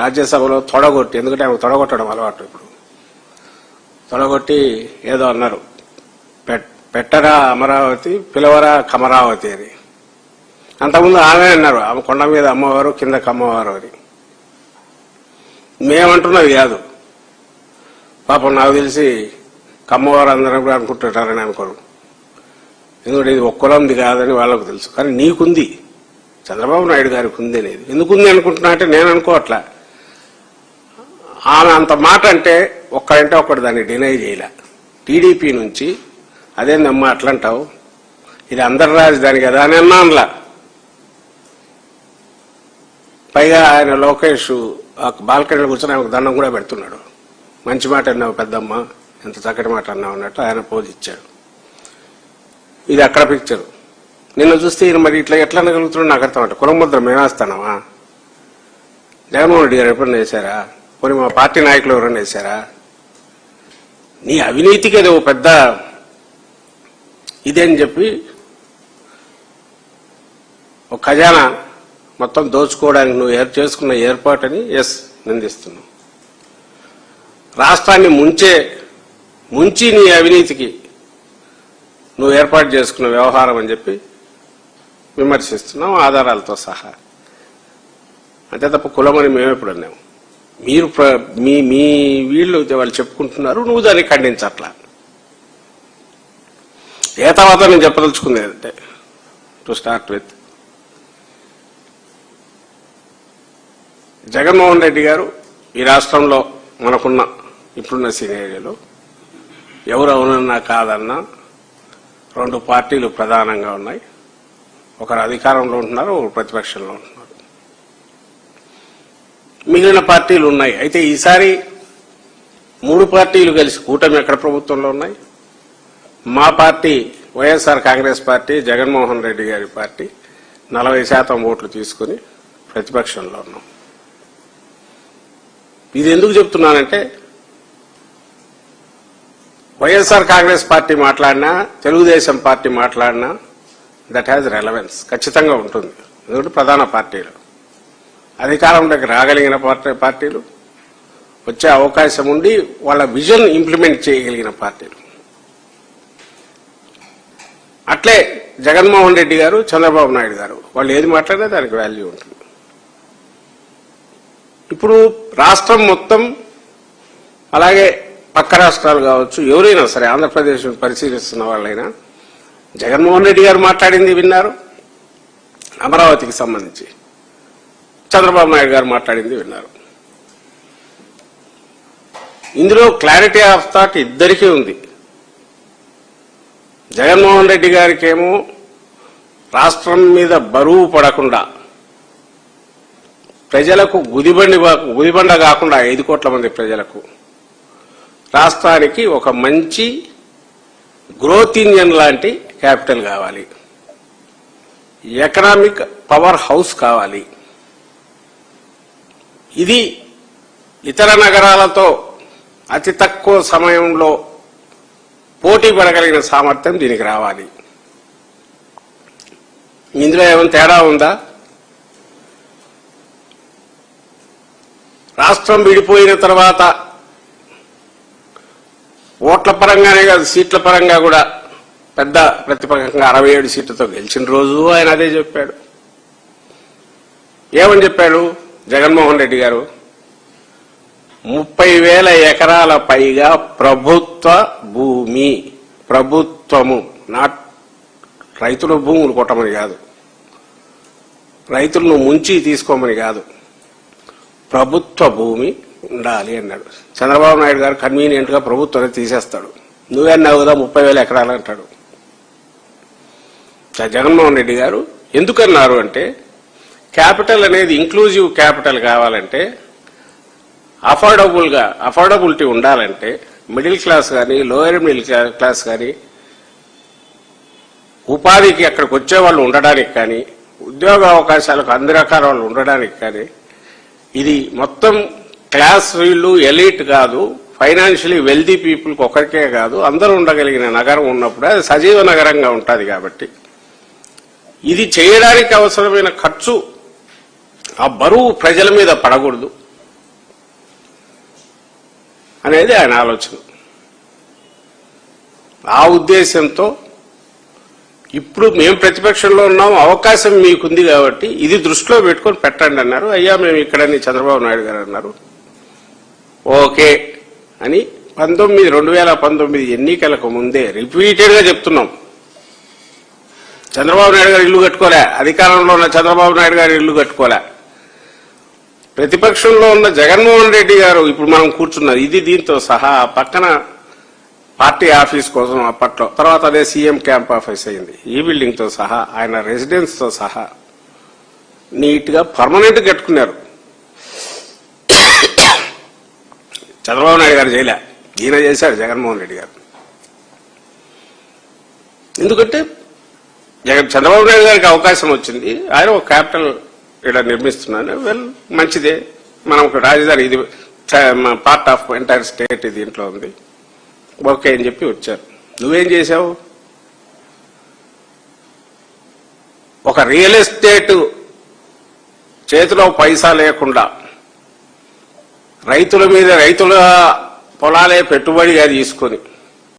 రాజ్యసభలో తొడగొట్టి, ఎందుకంటే ఆమె తొడగొట్టడం అలవాటు, ఇప్పుడు తొడగొట్టి ఏదో అన్నారు, పెట్టరా అమరావతి పిలవరా కమరావతి అని. అంతకుముందు ఆమె అన్నారు, ఆమె కొండ మీద అమ్మవారు కిందకి అమ్మవారు అని. మేమంటున్నది కాదు. పాపం నాకు తెలిసి కమ్మవారు అందరూ కూడా అనుకుంటుంటారని అనుకోరు, ఎందుకంటే ఇది ఒక్కలంది కాదని వాళ్ళకు తెలుసు. కానీ నీకుంది, చంద్రబాబు నాయుడు గారికి ఉంది అనేది. ఎందుకుంది అనుకుంటున్నా అంటే నేను అనుకోవట్లా. ఆమె అంత మాట అంటే ఒక్కడంటే ఒక్కడు దాన్ని డినై చేయలే. టీడీపీ నుంచి అదేందమ్మా అట్లంటావు, ఇది అందరి రాజధాని కదా అని అన్నానులా. పైగా ఆయన లోకేష్ బాల్కనీలో కూర్చొని ఆమెకు దండం కూడా పెడుతున్నాడు. మంచి మాట అన్నావు పెద్దమ్మ, ఎంత చక్కటి మాట అన్నావు అన్నట్టు ఆయన పోజ్ ఇచ్చాడు. ఇది అక్కడ పిక్చరు. నిన్ను చూస్తే ఈయన మరి ఇట్లా ఎట్లా అనగలుగుతున్నాడు నాకు అర్థం. కులముద్ర మేమేస్తానమా? జగన్మోహన్ రెడ్డి గారు ఎప్పుడన్నా వేశారా? పోనీ మా పార్టీ నాయకులు ఎవరన్నా వేశారా? నీ అవినీతికి అది ఓ పెద్ద ఇదే అని చెప్పి ఒక ఖజానా మొత్తం దోచుకోవడానికి నువ్వు చేసుకున్న ఏర్పాటని నిందిస్తున్నావు. రాష్ట్రాన్ని ముంచి నీ అవినీతికి నువ్వు ఏర్పాటు చేసుకున్న వ్యవహారం అని చెప్పి విమర్శిస్తున్నావు ఆధారాలతో సహా. అంతే తప్ప కులమని మేమెప్పుడు అన్నాము. మీరు మీ వీళ్ళు వాళ్ళు చెప్పుకుంటున్నారు, నువ్వు దాన్ని ఖండించట్లా. ఏ తర్వాత నేను చెప్పదలుచుకుంది అంటే, to start with, Jaganmohan Reddy గారు ఈ రాష్ట్రంలో మనకున్న ఇప్పుడున్న సినేరియోలో ఎవరు అవునన్నా కాదన్నా రెండు పార్టీలు ప్రధానంగా ఉన్నాయి. ఒకరు అధికారంలో ఉంటున్నారు, ఒకరు ప్రతిపక్షంలో ఉంటున్నారు. మిగిలిన పార్టీలు ఉన్నాయి. అయితే ఈసారి మూడు పార్టీలు కలిసి కూటమి ఎక్కడ ప్రభుత్వంలో ఉన్నాయి. మా పార్టీ వైఎస్ఆర్ కాంగ్రెస్ పార్టీ, జగన్మోహన్ రెడ్డి గారి పార్టీ 40% ఓట్లు తీసుకుని ప్రతిపక్షంలో ఉన్నాం. ఇది ఎందుకు చెప్తున్నానంటే, వైఎస్ఆర్ కాంగ్రెస్ పార్టీ మాట్లాడినా, తెలుగుదేశం పార్టీ మాట్లాడినా దట్ హ్యాజ్ రెలవెన్స్, ఖచ్చితంగా ఉంటుంది. ఎందుకంటే ప్రధాన పార్టీలు, అధికారంలోకి రాగలిగిన పార్టీలు, వచ్చే అవకాశం ఉండి వాళ్ళ విజన్ ఇంప్లిమెంట్ చేయగలిగిన పార్టీలు. అట్లే జగన్మోహన్ రెడ్డి గారు, చంద్రబాబు నాయుడు గారు, వాళ్ళు ఏది మాట్లాడినా దానికి వాల్యూ ఉంటుంది. ఇప్పుడు రాష్ట్రం మొత్తం, అలాగే పక్క రాష్ట్రాలు కావచ్చు, ఎవరైనా సరే ఆంధ్రప్రదేశ్ పరిశీలిస్తున్న వాళ్ళైనా జగన్మోహన్ రెడ్డి గారు మాట్లాడింది విన్నారు, అమరావతికి సంబంధించి చంద్రబాబు నాయుడు గారు మాట్లాడింది విన్నారు. ఇందులో క్లారిటీ ఆఫ్ థాట్ ఇద్దరికీ ఉంది. జగన్మోహన్ రెడ్డి గారికేమో రాష్ట్రం మీద బరువు పడకుండా, ప్రజలకు గుదిబండ కాకుండా 5 కోట్ల మంది ప్రజలకు రాష్ట్రానికి ఒక మంచి గ్రోత్ ఇంజన్ లాంటి క్యాపిటల్ కావాలి, ఎకనామిక్ పవర్ హౌస్ కావాలి. ఇది ఇతర నగరాలతో అతి తక్కువ సమయంలో పోటీ పడగలిగిన సామర్థ్యం దీనికి రావాలి. ఇందులో ఏమైనా తేడా ఉందా? రాష్ట్రం విడిపోయిన తర్వాత ఓట్ల పరంగానే కాదు, సీట్ల పరంగా కూడా పెద్ద ప్రతిపక్షంగా 67 సీట్లతో గెలిచిన రోజు ఆయన అదే చెప్పాడు. ఏమని చెప్పాడు జగన్మోహన్ రెడ్డి గారు? 30,000 ఎకరాల పైగా ప్రభుత్వ భూమి, ప్రభుత్వము, నాట్ రైతుల భూములు కొట్టమని కాదు, రైతులను ముంచి తీసుకోమని కాదు, ప్రభుత్వ భూమి ఉండాలి అన్నాడు. చంద్రబాబు నాయుడు గారు కన్వీనియంట్ గా ప్రభుత్వాన్ని తీసేస్తాడు. నువ్వన్నావు కదా 30,000 ఎకరాలు అంటాడు. జగన్మోహన్ రెడ్డి గారు ఎందుకన్నారు అంటే, క్యాపిటల్ అనేది ఇంక్లూజివ్ క్యాపిటల్ కావాలంటే, అఫోర్డబిలిటీ ఉండాలంటే, మిడిల్ క్లాస్ కానీ లోయర్ మిడిల్ క్లాస్ కానీ ఉపాధికి అక్కడికి వచ్చే వాళ్ళు ఉండడానికి కానీ, ఉద్యోగ అవకాశాలకు అన్ని రకాల వాళ్ళు ఉండడానికి కానీ, ఇది మొత్తం క్లాస్ వీళ్ళు ఎలీట్ కాదు, ఫైనాన్షియలీ వెల్దీ పీపుల్కి ఒకరికే కాదు, అందరూ ఉండగలిగిన నగరం ఉన్నప్పుడు అది సజీవ నగరంగా ఉంటుంది. కాబట్టి ఇది చేయడానికి అవసరమైన ఖర్చు, ఆ బరువు ప్రజల మీద పడకూడదు. అనేది ఆయన ఆలోచన. ఆ ఉద్దేశంతో ఇప్పుడు మేము ప్రతిపక్షంలో ఉన్నాం, అవకాశం మీకుంది కాబట్టి ఇది దృష్టిలో పెట్టుకొని పెట్టండి అన్నారు. అయ్యా మేము ఇక్కడని చంద్రబాబు నాయుడు గారు అన్నారు. ఓకే అని 2019 ఎన్నికలకు ముందే రిపీటెడ్గా చెప్తున్నాం. చంద్రబాబు నాయుడు గారు ఇల్లు కట్టుకోలే, అధికారంలో ఉన్న చంద్రబాబు నాయుడు గారు ఇల్లు కట్టుకోలే, ప్రతిపక్షంలో ఉన్న జగన్మోహన్ రెడ్డి గారు ఇప్పుడు మనం కూర్చున్నది ఇది దీంతో సహా పక్కన పార్టీ ఆఫీస్ కోసం అప్పట్లో, తర్వాత అదే సీఎం క్యాంప్ ఆఫీస్ అయింది. ఈ బిల్డింగ్ తో సహా ఆయన రెసిడెన్స్ తో సహా నీట్ గా పర్మనెంట్ కట్టుకున్నారు. చంద్రబాబు నాయుడు గారు చేయలే, ఈయన చేశారు జగన్మోహన్ రెడ్డి గారు. ఎందుకంటే చంద్రబాబు నాయుడు గారికి అవకాశం వచ్చింది, ఆయన ఒక క్యాపిటల్ ఇక్కడ నిర్మిస్తున్నాను, వెల్ మంచిదే, మనం ఒక రాజధాని ఇది పార్ట్ ఆఫ్ ఎంటైర్ స్టేట్ దీంట్లో ఉంది, ఓకే అని చెప్పి వచ్చారు. నువ్వేం చేశావు? ఒక రియల్ ఎస్టేట్ చేతిలో పైసా లేకుండా రైతుల మీద రైతుల పొలాలే పెట్టుబడిగా తీసుకొని